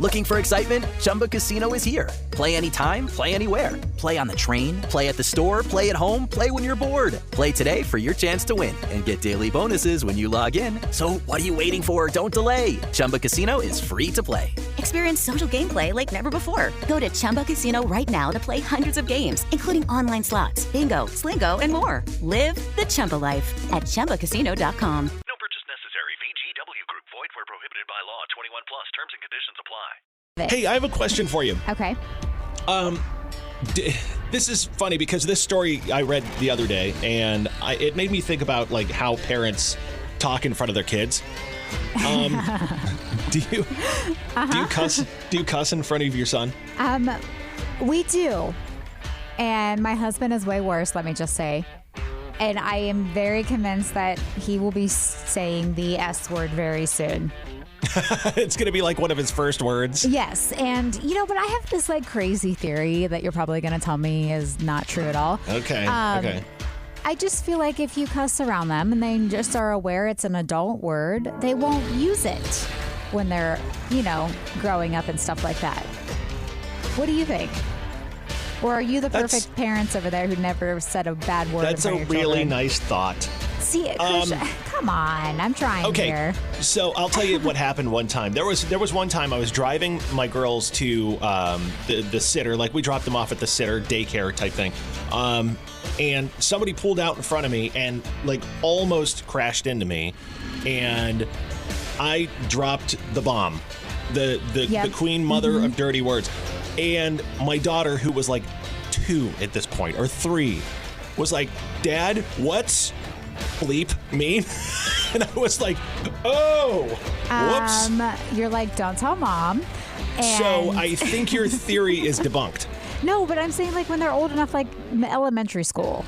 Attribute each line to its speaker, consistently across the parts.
Speaker 1: Looking for excitement? Chumba Casino is here. Play anytime, play anywhere. Play on the train, play at the store, play at home, play when you're bored. Play today for your chance to win and get daily bonuses when you log in. So what are you waiting for? Don't delay. Chumba Casino is free to play.
Speaker 2: Experience social gameplay like never before. Go to Chumba Casino right now to play hundreds of games, including online slots, bingo, Slingo, and more. Live the Chumba life at ChumbaCasino.com.
Speaker 3: No purchase necessary. VGW Group. Void where prohibited by law. 21 plus. Terms and conditions apply.
Speaker 4: Hey, I have a question for you.
Speaker 5: Okay.
Speaker 4: This is funny because this story I read the other day, and it made me think about like how parents talk in front of their kids. Do you cuss in front of your son?
Speaker 5: We do. And my husband is way worse, let me just say. And I am very convinced that he will be saying the S word very soon.
Speaker 4: It's going to be like one of his first words.
Speaker 5: Yes. And, but I have this like crazy theory that you're probably going to tell me is not true at all.
Speaker 4: Okay. Okay.
Speaker 5: I just feel like if you cuss around them and they just are aware it's an adult word, they won't use it when they're, growing up and stuff like that. What do you think? Or are you the perfect parents over there who never said a bad word?
Speaker 4: That's a really nice thought.
Speaker 5: See, come on, I'm trying here.
Speaker 4: So I'll tell you what happened one time. There was one time I was driving my girls to the sitter, like we dropped them off at the sitter daycare type thing, and somebody pulled out in front of me and like almost crashed into me, and I dropped the bomb, the queen mother of dirty words. And my daughter, who was like 2 at this point, or 3, was like, "Dad, what's bleep mean?" And I was like, "Oh, whoops."
Speaker 5: You're like, "Don't tell mom." And
Speaker 4: so I think your theory is debunked.
Speaker 5: No, but I'm saying like when they're old enough, like elementary school.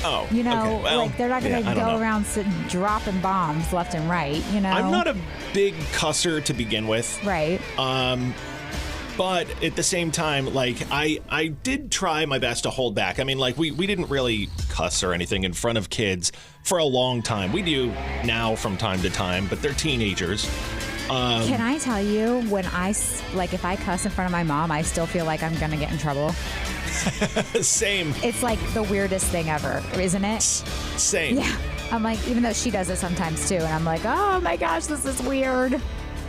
Speaker 4: Oh,
Speaker 5: okay.
Speaker 4: Well,
Speaker 5: like they're not going to go around dropping bombs left and right,
Speaker 4: I'm not a big cusser to begin with.
Speaker 5: Right.
Speaker 4: But at the same time, like, I did try my best to hold back. I mean, like, we didn't really cuss or anything in front of kids for a long time. We do now from time to time, but they're teenagers.
Speaker 5: Can I tell you, when if I cuss in front of my mom, I still feel like I'm going to get in trouble.
Speaker 4: Same.
Speaker 5: It's like the weirdest thing ever, isn't it?
Speaker 4: Same.
Speaker 5: Yeah. I'm like, even though she does it sometimes too, and I'm like, oh my gosh, this is weird.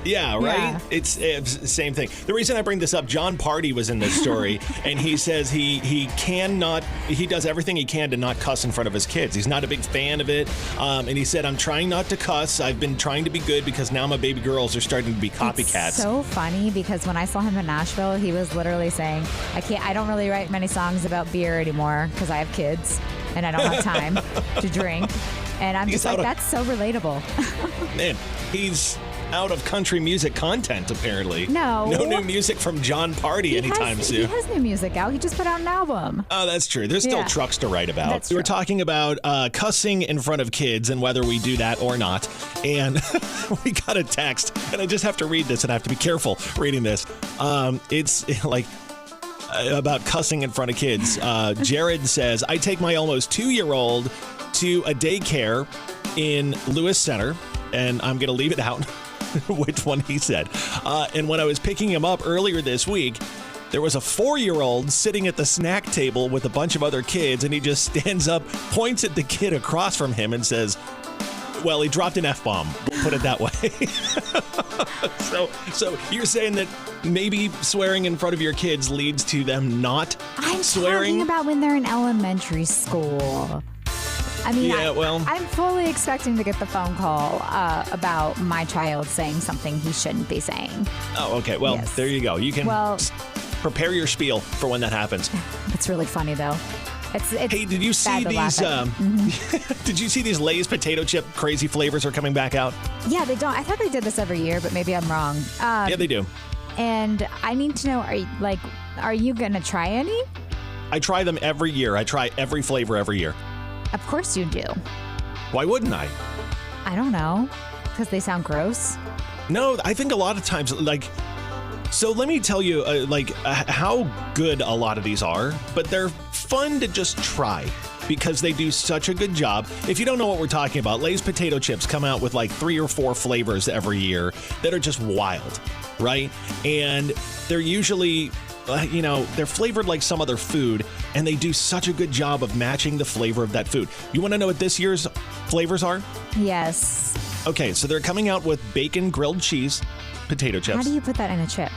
Speaker 4: Yeah, right?
Speaker 5: Yeah.
Speaker 4: It's the same thing. The reason I bring this up, John Party was in this story, and he says he does everything he can to not cuss in front of his kids. He's not a big fan of it. And he said, "I'm trying not to cuss. I've been trying to be good because now my baby girls are starting to be copycats."
Speaker 5: It's so funny because when I saw him in Nashville, he was literally saying, I don't really write many songs about beer anymore because I have kids and I don't have time to drink. And I'm just like, that's so relatable.
Speaker 4: Man, he's out of country music content, apparently.
Speaker 5: No
Speaker 4: new music from John Party anytime soon.
Speaker 5: He has new music out. He just put out an album.
Speaker 4: Oh, that's true. There's still trucks to write about.
Speaker 5: That's
Speaker 4: we were
Speaker 5: true.
Speaker 4: talking about cussing in front of kids and whether we do that or not. And we got a text, and I just have to read this, and I have to be careful reading this. It's like about cussing in front of kids. Jared says, "I take my almost 2-year-old to a daycare in Lewis Center," and I'm going to leave it out which one he said. And when I was picking him up earlier this week, there was a 4-year-old sitting at the snack table with a bunch of other kids, and he just stands up, points at the kid across from him, and says, well, he dropped an F-bomb. We'll put it that way. So you're saying that maybe swearing in front of your kids leads to them not swearing?
Speaker 5: I'm talking about when they're in elementary school. I mean, I'm fully expecting to get the phone call about my child saying something he shouldn't be saying.
Speaker 4: Oh, okay. Well,
Speaker 5: yes.
Speaker 4: There you go. You can prepare your spiel for when that happens.
Speaker 5: It's really funny, though. It's
Speaker 4: hey, did you see these? Did you see these Lay's potato chip crazy flavors are coming back out?
Speaker 5: Yeah, they don't. I thought they did this every year, but maybe I'm wrong.
Speaker 4: Yeah, they do.
Speaker 5: And I need to know: are you gonna try any?
Speaker 4: I try them every year. I try every flavor every year.
Speaker 5: Of course you do.
Speaker 4: Why wouldn't I?
Speaker 5: I don't know, because they sound gross.
Speaker 4: No, I think a lot of times, so let me tell you, how good a lot of these are, but they're fun to just try because they do such a good job. If you don't know what we're talking about, Lay's potato chips come out with 3 or 4 flavors every year that are just wild. right? And they're usually, they're flavored like some other food, and they do such a good job of matching the flavor of that food. You want to know what this year's flavors are?
Speaker 5: Yes.
Speaker 4: Okay, so they're coming out with bacon grilled cheese potato chips.
Speaker 5: How do you put that in a chip?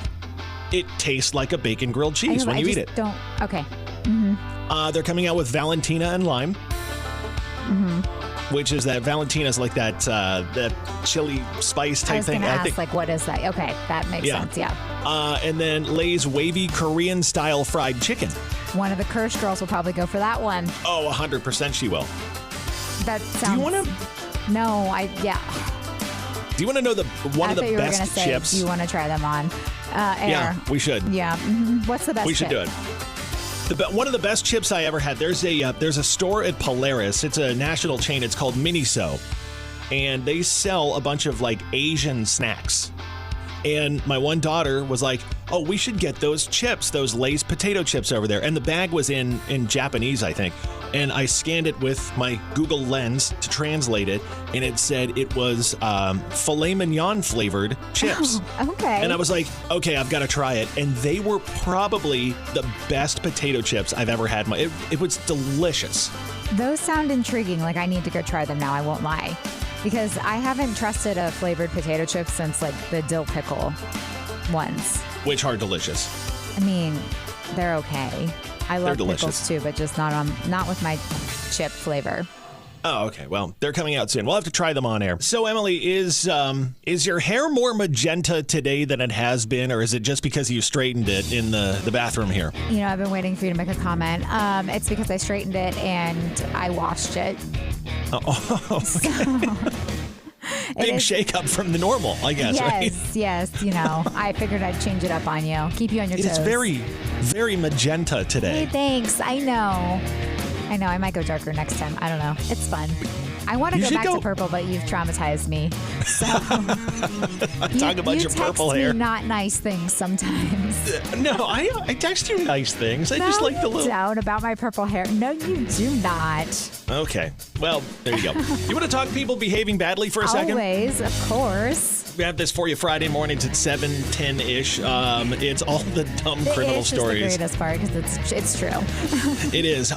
Speaker 4: It tastes like a bacon grilled cheese when you eat it.
Speaker 5: Okay.
Speaker 4: They're coming out with Valentina and lime. Which is that Valentina's like that chili spice type thing.
Speaker 5: I was going to ask, what is that? Okay, that makes sense, yeah.
Speaker 4: And then Lay's wavy Korean-style fried chicken.
Speaker 5: One of the Kirsch girls will probably go for that one.
Speaker 4: Oh, 100% she will.
Speaker 5: That sounds...
Speaker 4: Do you want to...
Speaker 5: No, yeah.
Speaker 4: Do you want to know one of the best chips?
Speaker 5: Do you want to try them on air?
Speaker 4: Yeah, we should.
Speaker 5: Yeah. What's the best
Speaker 4: We should do it. One of the best chips I ever had. There's a store at Polaris. It's a national chain. It's called Miniso, and they sell a bunch of like Asian snacks. And my one daughter was like, "Oh, we should get those chips, those Lay's potato chips over there." And the bag was in Japanese, I think. And I scanned it with my Google Lens to translate it, and it said it was filet mignon flavored chips.
Speaker 5: Oh, okay.
Speaker 4: And I was like, okay, I've got to try it. And they were probably the best potato chips I've ever had. It was delicious.
Speaker 5: Those sound intriguing. Like, I need to go try them now, I won't lie. Because I haven't trusted a flavored potato chip since, like, the dill pickle ones.
Speaker 4: Which are delicious.
Speaker 5: I mean, they're okay. I love
Speaker 4: delicious.
Speaker 5: pickles too, but just not with my chip flavor.
Speaker 4: Oh, okay. Well, they're coming out soon. We'll have to try them on air. So, Emily, is your hair more magenta today than it has been, or is it just because you straightened it in the bathroom here?
Speaker 5: I've been waiting for you to make a comment. It's because I straightened it and I washed it.
Speaker 4: Oh, okay. Big shake-up from the normal, I guess, right?
Speaker 5: Yes. I figured I'd change it up on you. Keep you on your toes.
Speaker 4: It's very, very magenta today.
Speaker 5: Hey, thanks. I know. I might go darker next time. I don't know. It's fun. I want to go back to purple, but you've traumatized me. So
Speaker 4: talk about your purple hair.
Speaker 5: You text me not nice things sometimes.
Speaker 4: No, I text you nice things. I just like the little...
Speaker 5: doubt about my purple hair. No, you do not.
Speaker 4: Okay. Well, there you go. You want to talk people behaving badly for a second?
Speaker 5: Always, of course.
Speaker 4: We have this for you Friday mornings at 7:10-ish. It's all the dumb criminal stories.
Speaker 5: It's the greatest part because it's true.
Speaker 4: It is.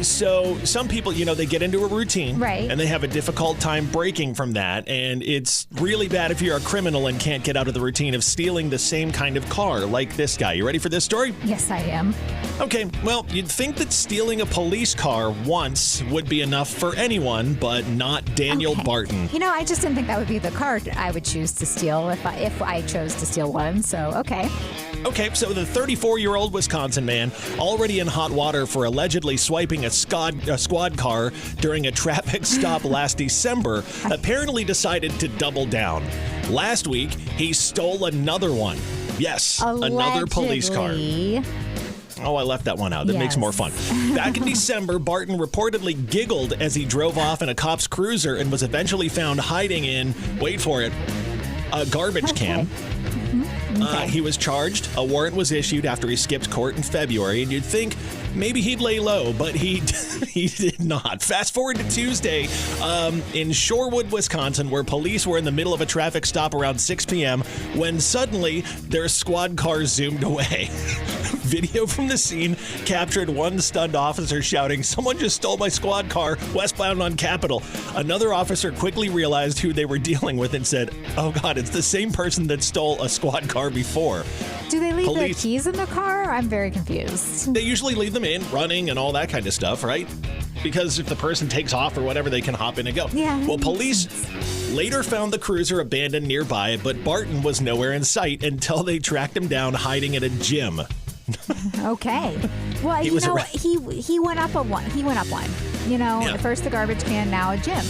Speaker 4: So some people, they get into a routine.
Speaker 5: Right.
Speaker 4: And they have a difficult time breaking from that. And it's really bad if you're a criminal and can't get out of the routine of stealing the same kind of car like this guy. You ready for this story?
Speaker 5: Yes, I am.
Speaker 4: Okay. Well, you'd think that stealing a police car once would be enough for anyone, but not Daniel Barton.
Speaker 5: I just didn't think that would be the car I would choose to steal if I chose to steal one. So, okay.
Speaker 4: Okay, so the 34-year-old Wisconsin man, already in hot water for allegedly swiping a squad car during a traffic stop last December, apparently decided to double down. Last week, he stole another one. Yes, another police car. Oh, I left that one out. That makes more fun. Back in December, Barton reportedly giggled as he drove off in a cop's cruiser and was eventually found hiding in, wait for it, a garbage can. Okay. He was charged. A warrant was issued after he skipped court in February, and you'd think maybe he'd lay low, but he did not. Fast forward to Tuesday in Shorewood, Wisconsin, where police were in the middle of a traffic stop around 6 p.m. when suddenly their squad car zoomed away. Video from the scene captured one stunned officer shouting, "Someone just stole my squad car westbound on Capitol." Another officer quickly realized who they were dealing with and said, "Oh God, it's the same person that stole a squad car before."
Speaker 5: Do they leave their keys in the car? I'm very confused.
Speaker 4: They usually leave them in, running and all that kind of stuff, right? Because if the person takes off or whatever, they can hop in and go.
Speaker 5: Yeah.
Speaker 4: Well, police later found the cruiser abandoned nearby, but Barton was nowhere in sight until they tracked him down hiding at a gym.
Speaker 5: Okay. Well, he went up one. He went up one. First the garbage can, now a gym.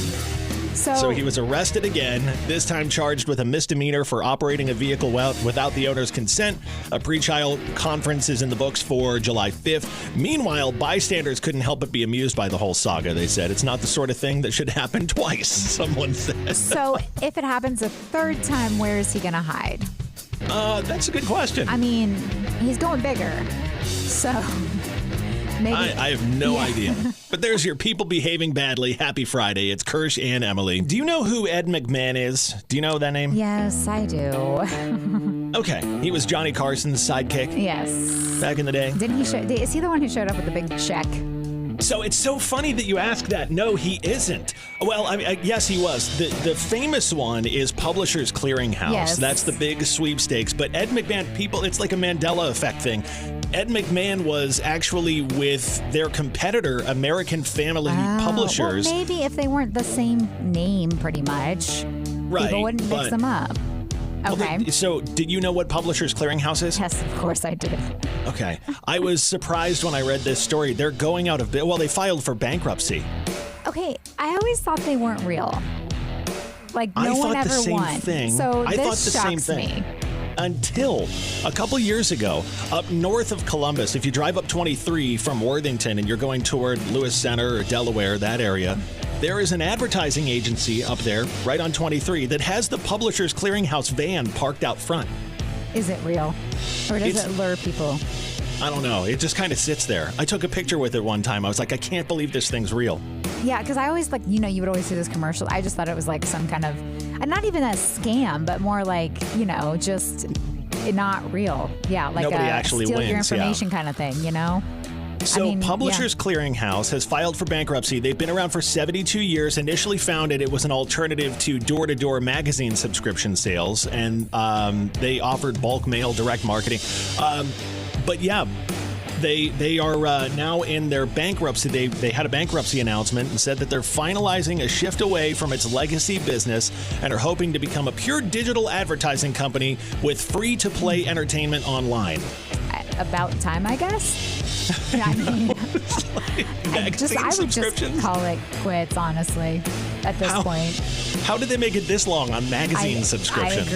Speaker 5: So
Speaker 4: he was arrested again, this time charged with a misdemeanor for operating a vehicle without the owner's consent. A pretrial conference is in the books for July 5th. Meanwhile, bystanders couldn't help but be amused by the whole saga, they said. It's not the sort of thing that should happen twice, someone said.
Speaker 5: So if it happens a third time, where is he going to hide?
Speaker 4: That's a good question.
Speaker 5: I mean, he's going bigger. So maybe.
Speaker 4: I have no idea. But there's your people behaving badly. Happy Friday. It's Kirsch and Emily. Do you know who Ed McMahon is? Do you know that name?
Speaker 5: Yes, I do.
Speaker 4: Okay. He was Johnny Carson's sidekick.
Speaker 5: Yes.
Speaker 4: Back in the day.
Speaker 5: Didn't he? Is he the one who showed up with the big check?
Speaker 4: So it's so funny that you ask that. No, he isn't. Well, I mean, yes, he was. The famous one is Publishers Clearinghouse.
Speaker 5: Yes.
Speaker 4: That's the big sweepstakes. But Ed McMahon, it's like a Mandela effect thing. Ed McMahon was actually with their competitor, American Family Publishers.
Speaker 5: Well, maybe if they weren't the same name, pretty much,
Speaker 4: right,
Speaker 5: people wouldn't mix them up. Okay.
Speaker 4: Well, so did you know what Publishers Clearinghouse is?
Speaker 5: Yes, of course I did.
Speaker 4: Okay. I was surprised when I read this story. They're going out of business. Well, they filed for bankruptcy.
Speaker 5: Okay, I always thought they weren't real. Like, no one ever won. So
Speaker 4: I thought the
Speaker 5: this
Speaker 4: same
Speaker 5: shocks
Speaker 4: thing.
Speaker 5: me.
Speaker 4: Until a couple years ago, up north of Columbus, if you drive up 23 from Worthington and you're going toward Lewis Center or Delaware, that area, there is an advertising agency up there, right on 23, that has the Publishers Clearinghouse van parked out front.
Speaker 5: Is it real? Or does it lure people?
Speaker 4: I don't know. It just kind of sits there. I took a picture with it one time. I was like, I can't believe this thing's real.
Speaker 5: Yeah, because I always, you would always see this commercial. I just thought it was like some kind of, not even a scam, but more like, just not real. Yeah, like
Speaker 4: nobody actually
Speaker 5: steal
Speaker 4: wins,
Speaker 5: your information kind of thing,
Speaker 4: So Publishers Clearinghouse has filed for bankruptcy. They've been around for 72 years. Initially founded, it was an alternative to door-to-door magazine subscription sales, and they offered bulk mail direct marketing. But yeah, they are now in their bankruptcy. They had a bankruptcy announcement and said that they're finalizing a shift away from its legacy business and are hoping to become a pure digital advertising company with free-to-play entertainment online.
Speaker 5: About time, I guess. I mean, I would just call it quits, honestly, at this point.
Speaker 4: How did they make it this long on magazine subscriptions?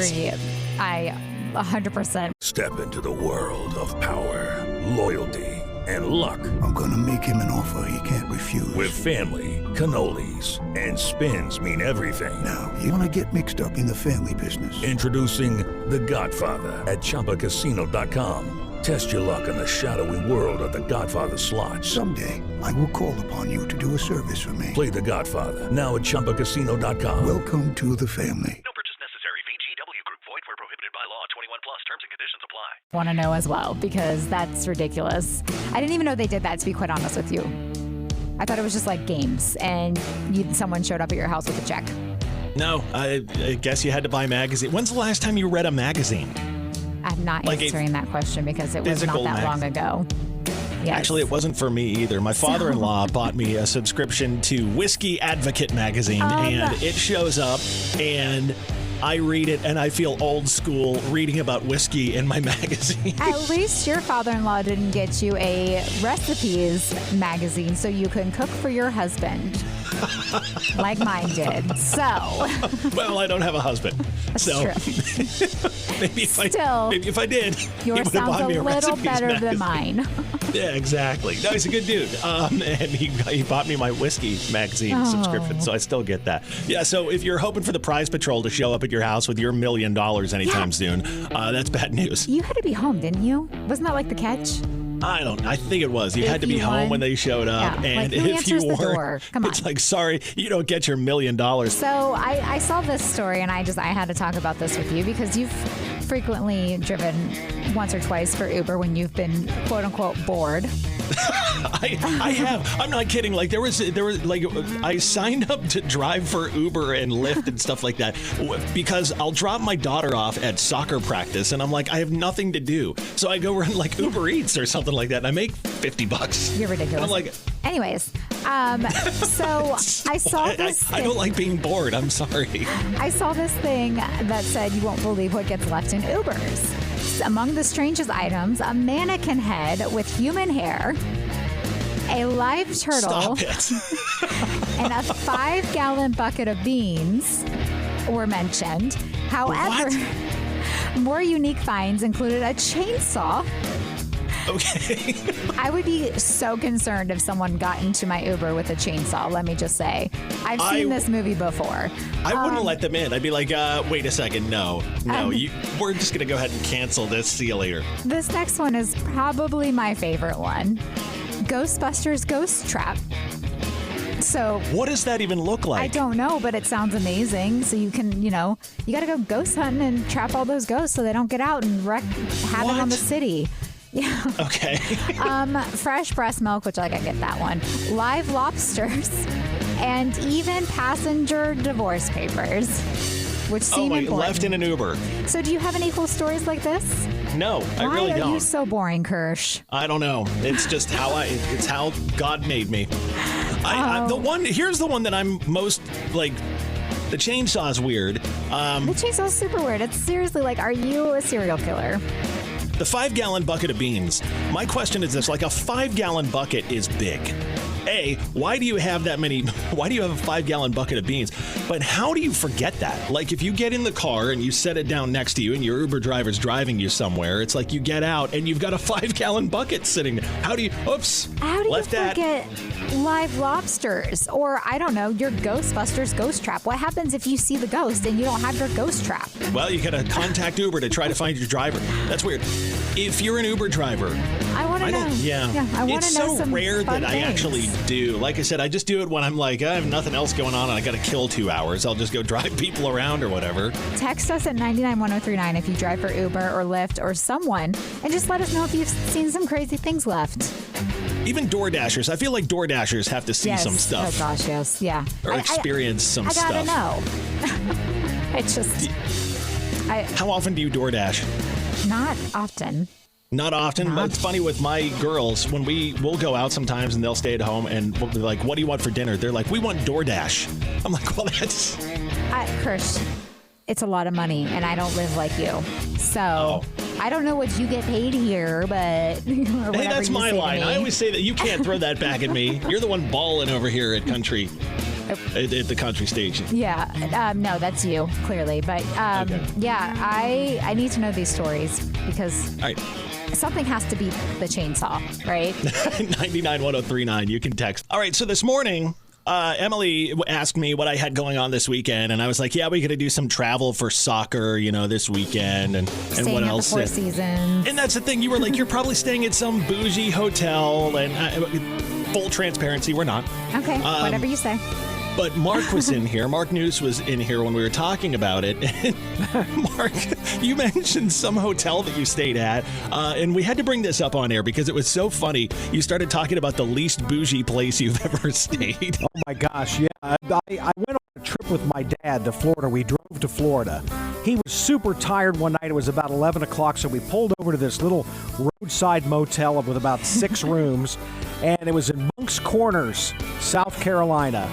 Speaker 5: I agree. 100%.
Speaker 6: Step into the world of power, loyalty, and luck.
Speaker 7: I'm going to make him an offer he can't refuse.
Speaker 6: With family, cannolis, and spins mean everything.
Speaker 7: Now, you want to get mixed up in the family business.
Speaker 6: Introducing The Godfather at ChumbaCasino.com. Test your luck in the shadowy world of The Godfather slot.
Speaker 7: Someday, I will call upon you to do a service for me.
Speaker 6: Play The Godfather now at ChumbaCasino.com.
Speaker 7: Welcome to the family.
Speaker 3: No purchase necessary. VGW Group. Void where prohibited by law. 21 plus. Terms and conditions apply.
Speaker 5: Want to know as well, because that's ridiculous. I didn't even know they did that, to be quite honest with you. I thought it was just like games, and someone showed up at your house with a check.
Speaker 4: No, I guess you had to buy a magazine. When's the last time you read a magazine?
Speaker 5: I'm not answering that question because it was not that long ago. Yes.
Speaker 4: Actually, it wasn't for me either. My father-in-law bought me a subscription to Whiskey Advocate magazine, and it shows up, and I read it, and I feel old school reading about whiskey in my magazine.
Speaker 5: At least your father-in-law didn't get you a recipes magazine so you can cook for your husband. Like mine did. So.
Speaker 4: Well, I don't have a husband.
Speaker 5: That's
Speaker 4: true. maybe if I did,
Speaker 5: yours sounds a little better
Speaker 4: magazine.
Speaker 5: Than mine.
Speaker 4: Yeah, exactly. No, he's a good dude. And he bought me my whiskey magazine subscription, so I still get that. Yeah, so if you're hoping for the prize patrol to show up at your house with your $1 million anytime soon, that's bad news.
Speaker 5: You had to be home, didn't you? Wasn't that like the catch?
Speaker 4: I think it was. You had to be home when they showed up.
Speaker 5: Yeah.
Speaker 4: And
Speaker 5: who
Speaker 4: if you
Speaker 5: answers the door? Come on.
Speaker 4: It's like, sorry, you don't get your $1 million.
Speaker 5: So I saw this story, and I had to talk about this with you because you've frequently driven once or twice for Uber when you've been quote unquote bored.
Speaker 4: I have. I'm not kidding. Like there was like I signed up to drive for Uber and Lyft and stuff like that because I'll drop my daughter off at soccer practice and I'm like, I have nothing to do. So I go run like Uber Eats or something like that and I make $50.
Speaker 5: You're ridiculous.
Speaker 4: I'm like,
Speaker 5: anyways, so I saw this.
Speaker 4: I don't like being bored. I'm sorry.
Speaker 5: I saw this thing that said you won't believe what gets left in Ubers. Among the strangest items, a mannequin head with human hair, a live turtle,
Speaker 4: Stop it.
Speaker 5: and a 5-gallon bucket of beans were mentioned. However, more unique finds included a chainsaw.
Speaker 4: Okay.
Speaker 5: I would be so concerned if someone got into my Uber with a chainsaw, let me just say. I've seen this movie before.
Speaker 4: I wouldn't let them in. I'd be like, wait a second. No, we're just going to go ahead and cancel this. See you later.
Speaker 5: This next one is probably my favorite one. Ghostbusters Ghost Trap. So
Speaker 4: what does that even look like?
Speaker 5: I don't know, but it sounds amazing. So you can, you got to go ghost hunting and trap all those ghosts so they don't get out and wreak havoc on the city. Yeah.
Speaker 4: Okay.
Speaker 5: Fresh breast milk, which I get that one. Live lobsters, and even passenger divorce papers, which seem important.
Speaker 4: Left in an Uber.
Speaker 5: So do you have any cool stories like this?
Speaker 4: No, I really don't.
Speaker 5: Why are you so boring, Kirsch?
Speaker 4: I don't know. It's just it's how God made me. Here's the one that I'm most like. The chainsaw's weird.
Speaker 5: The chainsaw's super weird. It's seriously like, are you a serial killer?
Speaker 4: The 5-gallon bucket of beans. My question is this, like a 5-gallon bucket is big. A, why do you have that many? Why do you have a 5-gallon bucket of beans? But how do you forget that? Like if you get in the car and you set it down next to you and your Uber driver's driving you somewhere, it's like you get out and you've got a 5-gallon bucket sitting there. How do you
Speaker 5: forget live lobsters? Or I don't know, your Ghostbusters ghost trap. What happens if you see the ghost and you don't have your ghost trap?
Speaker 4: Well, you gotta contact Uber to try to find your driver. That's weird. If you're an Uber driver,
Speaker 5: I want to know.
Speaker 4: Yeah,
Speaker 5: I want to know some
Speaker 4: It's so rare that I actually do. Like I said, I just do it when I'm like, I have nothing else going on and I got to kill 2 hours. I'll just go drive people around or whatever.
Speaker 5: Text us at 99109 if you drive for Uber or Lyft or someone, and just let us know if you've seen some crazy things left.
Speaker 4: Even DoorDashers. I feel like DoorDashers have to see some stuff.
Speaker 5: Oh gosh, yes, yeah.
Speaker 4: Or experience some stuff.
Speaker 5: I gotta know. It's just.
Speaker 4: How often do you DoorDash?
Speaker 5: Not often.
Speaker 4: Not often, but it's funny with my girls, when we'll go out sometimes and they'll stay at home and we'll be like, what do you want for dinner? They're like, we want DoorDash. I'm like, well, that's...
Speaker 5: Kirsch, it's a lot of money and I don't live like you. So I don't know what you get paid here, but... Hey,
Speaker 4: that's my line. I always say that you can't throw that back at me. You're the one balling over here at country. At the country station.
Speaker 5: Yeah. No, that's you, clearly. But yeah, I need to know these stories because... All right. Something has to be the chainsaw, right?
Speaker 4: 99109. You can text. All right. So this morning, Emily asked me what I had going on this weekend, and I was like, "Yeah, we got to do some travel for soccer, this weekend, and what else?"
Speaker 5: Staying at the Four Seasons.
Speaker 4: And that's the thing. You were like, "You're probably staying at some bougie hotel," and full transparency, we're not.
Speaker 5: Okay. Whatever you say.
Speaker 4: But Mark was in here. Mark Nuce was in here when we were talking about it. And Mark, you mentioned some hotel that you stayed at. And we had to bring this up on air because it was so funny. You started talking about the least bougie place you've ever stayed.
Speaker 8: Oh, my gosh. Yeah. I went on a trip with my dad to Florida. We drove to Florida. He was super tired one night. It was about 11 o'clock, so we pulled over to this little roadside motel with about 6 rooms. And it was in Moncks Corners, South Carolina.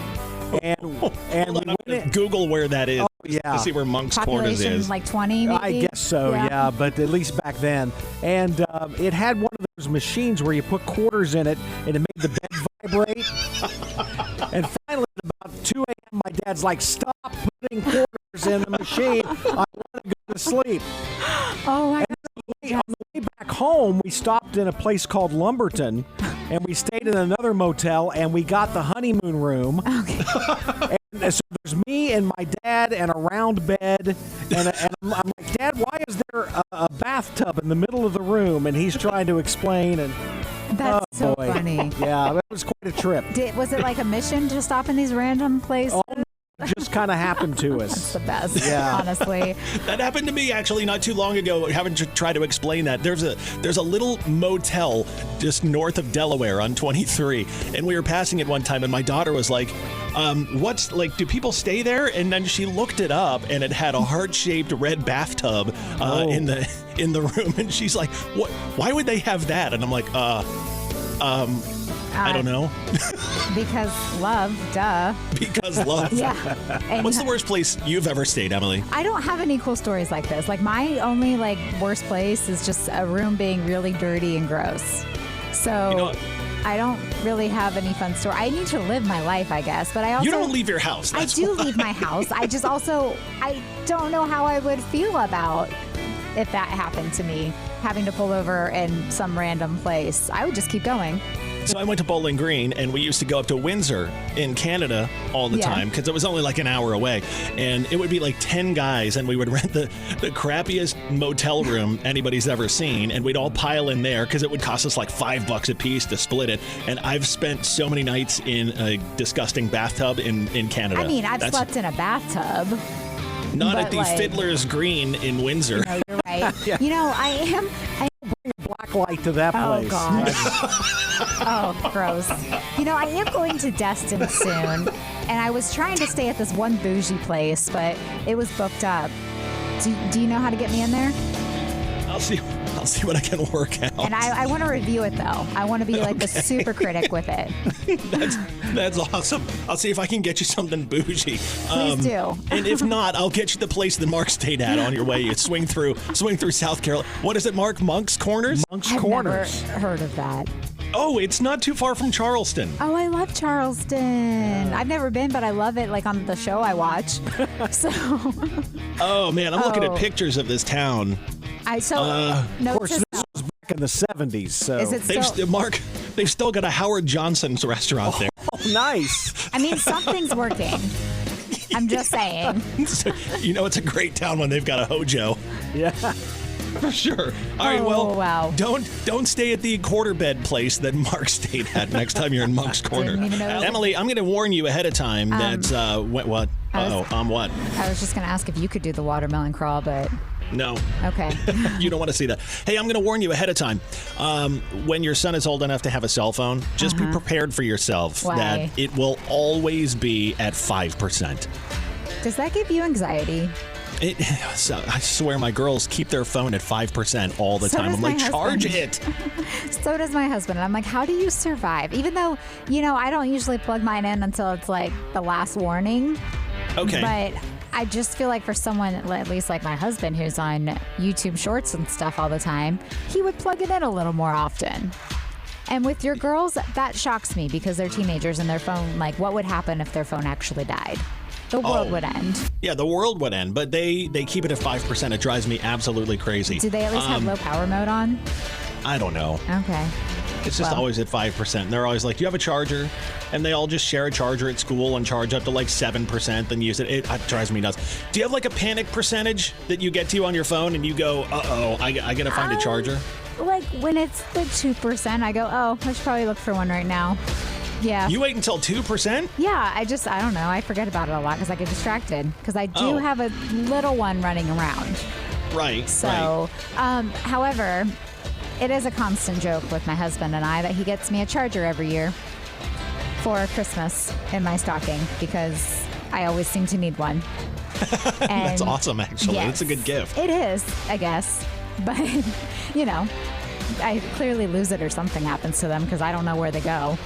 Speaker 8: And we went in.
Speaker 4: Google where that is.
Speaker 8: Oh, yeah.
Speaker 4: To see where Moncks Corners is.
Speaker 5: Like 20, maybe?
Speaker 8: I guess so, yeah, but at least back then. And it had one of those machines where you put quarters in it, and it made the bed vibrate. And finally, at about 2 a.m., my dad's like, "Stop putting quarters in the machine. I want to go to sleep."
Speaker 5: Oh, my
Speaker 8: God. On the way back home, we stopped in a place called Lumberton, and we stayed in another motel, and we got the honeymoon room. Okay. And so there's me and my dad and a round bed, and I'm like, "Dad, why is there a bathtub in the middle of the room?" And he's trying to explain, and
Speaker 5: that's so funny.
Speaker 8: Yeah, that was quite a trip.
Speaker 5: Was it like a mission to stop in these random places?
Speaker 8: Just kind of happened to us.
Speaker 5: That's the best,
Speaker 8: yeah.
Speaker 5: Honestly.
Speaker 4: That happened to me actually not too long ago. Having to try to explain that there's a little motel just north of Delaware on 23, and we were passing it one time, and my daughter was like, "What's like? Do people stay there?" And then she looked it up, and it had a heart-shaped red bathtub in the room, and she's like, "What? Why would they have that?" And I'm like, I don't know.
Speaker 5: Because love, duh.
Speaker 4: Because love.
Speaker 5: Yeah. And
Speaker 4: what's the worst place you've ever stayed, Emily?
Speaker 5: I don't have any cool stories like this. Like my only worst place is just a room being really dirty and gross. So I don't really have any fun story. I need to live my life, I guess. But I also
Speaker 4: you don't leave your house. That's
Speaker 5: I do
Speaker 4: why.
Speaker 5: Leave my house. I just I don't know how I would feel about if that happened to me, having to pull over in some random place. I would just keep going.
Speaker 4: So I went to Bowling Green, and we used to go up to Windsor in Canada all the time because it was only like an hour away. And it would be like 10 guys, and we would rent the crappiest motel room anybody's ever seen, and we'd all pile in there because it would cost us like $5 a piece to split it. And I've spent so many nights in a disgusting bathtub in Canada.
Speaker 5: I mean, I've slept in a bathtub.
Speaker 4: Not at the Fiddler's Green in Windsor.
Speaker 5: No, you're right.
Speaker 8: Yeah.
Speaker 5: I am
Speaker 8: Black light to that place.
Speaker 5: Oh, God. Oh, gross. I am going to Destin soon, and I was trying to stay at this one bougie place, but it was booked up. Do you know how to get me in there?
Speaker 4: I'll see what I can work out.
Speaker 5: And I want to review it, though. I want to be like the super critic with it.
Speaker 4: That's awesome. I'll see if I can get you something bougie.
Speaker 5: Please do.
Speaker 4: And if not, I'll get you the place that Mark stayed at on your way. You swing through South Carolina. What is it, Mark? Monk's Corners?
Speaker 8: Monk's
Speaker 5: I've
Speaker 8: Corners.
Speaker 5: never heard of that.
Speaker 4: Oh, it's not too far from Charleston.
Speaker 5: Oh, I love Charleston. I've never been, but I love it, like on the show I watch. So.
Speaker 4: Oh, man, I'm looking at pictures of this town.
Speaker 5: No,
Speaker 8: of course, this was back in the 70s. So
Speaker 5: is it
Speaker 4: Mark, they've still got a Howard Johnson's restaurant there.
Speaker 8: Oh, nice.
Speaker 5: I mean, something's working. I'm just saying.
Speaker 4: It's a great town when they've got a Hojo.
Speaker 8: Yeah.
Speaker 4: For sure. All right,
Speaker 5: wow.
Speaker 4: Don't stay at the quarter bed place that Mark stayed at next time you're in Monk's Corner.
Speaker 5: Didn't even know.
Speaker 4: Emily, I'm going to warn you ahead of time that what? What? What?
Speaker 5: I was just going to ask if you could do the watermelon crawl, but
Speaker 4: no.
Speaker 5: Okay.
Speaker 4: You don't want to see that. Hey, I'm going to warn you ahead of time. When your son is old enough to have a cell phone, just be prepared for yourself that it will always be at 5%.
Speaker 5: Does that give you anxiety?
Speaker 4: I swear my girls keep their phone at 5% all the time. I'm like, charge it.
Speaker 5: So does my husband. And I'm like, how do you survive? Even though, I don't usually plug mine in until it's like the last warning.
Speaker 4: Okay.
Speaker 5: But I just feel like for someone, at least like my husband, who's on YouTube Shorts and stuff all the time, he would plug it in a little more often. And with your girls, that shocks me because they're teenagers and their phone, like what would happen if their phone actually died? The world would end. Yeah,
Speaker 4: the world would end, but they keep it at 5%. It drives me absolutely crazy.
Speaker 5: Do they at least have low power mode on?
Speaker 4: I don't know.
Speaker 5: Okay.
Speaker 4: It's just always at 5%. And they're always like, do you have a charger? And they all just share a charger at school and charge up to like 7%, then use it. It drives me nuts. Do you have like a panic percentage that you get to on your phone and you go, I got to find a charger?
Speaker 5: Like when it's like 2%, I go, I should probably look for one right now. Yeah.
Speaker 4: You wait until 2%?
Speaker 5: Yeah, I don't know. I forget about it a lot because I get distracted because I do have a little one running around.
Speaker 4: Right.
Speaker 5: So, however, it is a constant joke with my husband and I that he gets me a charger every year for Christmas in my stocking because I always seem to need one. And
Speaker 4: that's awesome, actually.
Speaker 5: Yes,
Speaker 4: it's a good gift.
Speaker 5: It is, I guess. But, I clearly lose it or something happens to them because I don't know where they go.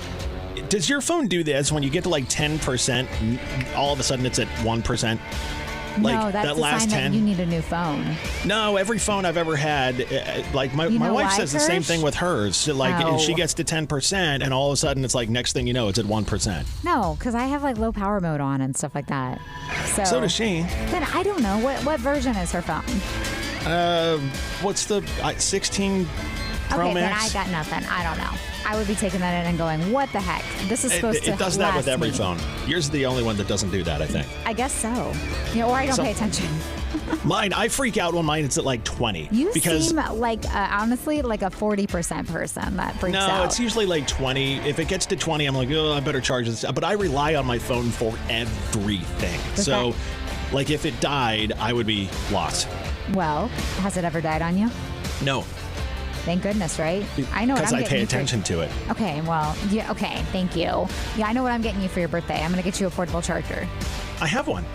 Speaker 4: Does your phone do this when you get to like 10%, all of a sudden it's at 1%? Like
Speaker 5: no, that's
Speaker 4: that last
Speaker 5: a sign
Speaker 4: 10?
Speaker 5: that you need a new phone.
Speaker 4: No, every phone I've ever had, like my wife says the same thing with hers. Like she gets to 10% and all of a sudden it's like next thing you know it's at 1%.
Speaker 5: No, because I have like low power mode on and stuff like that.
Speaker 4: So does she.
Speaker 5: Then I don't know. What version is her phone?
Speaker 4: What's the 16 Pro
Speaker 5: okay,
Speaker 4: Max?
Speaker 5: then I got nothing. I don't know. I would be taking that in and going, what the heck? This is supposed to
Speaker 4: It does that with every
Speaker 5: me.
Speaker 4: phone. Yours is the only one that doesn't do that, I think.
Speaker 5: I guess so. Or I don't pay attention.
Speaker 4: Mine, I freak out when mine is at like 20.
Speaker 5: You
Speaker 4: because
Speaker 5: seem like, honestly, like a 40% person that freaks out.
Speaker 4: No, it's usually like 20. If it gets to 20, I'm like, I better charge this. But I rely on my phone for everything. Like if it died, I would be lost.
Speaker 5: Well, has it ever died on you?
Speaker 4: No.
Speaker 5: Thank goodness, right? I know what I'm
Speaker 4: getting. Because I pay
Speaker 5: you
Speaker 4: attention to it.
Speaker 5: Okay, well, yeah, okay, thank you. Yeah, I know what I'm getting you for your birthday. I'm going to get you a portable charger.
Speaker 4: I have one.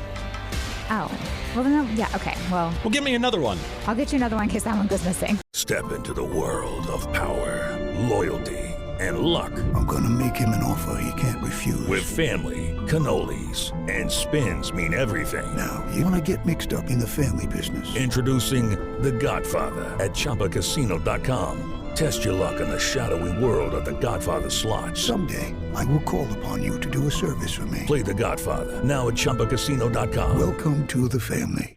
Speaker 5: Oh, well, then, yeah, okay, well.
Speaker 4: Well, give me another one.
Speaker 5: I'll get you another one in case that one goes missing.
Speaker 6: Step into the world of power, loyalty, and luck.
Speaker 7: I'm going to make him an offer he can't refuse.
Speaker 6: With family, cannolis, and spins mean everything.
Speaker 7: Now, you want to get mixed up in the family business.
Speaker 6: Introducing The Godfather at ChumbaCasino.com. Test your luck in the shadowy world of The Godfather slot.
Speaker 7: Someday, I will call upon you to do a service for me.
Speaker 6: Play The Godfather now at ChumbaCasino.com.
Speaker 7: Welcome to the family.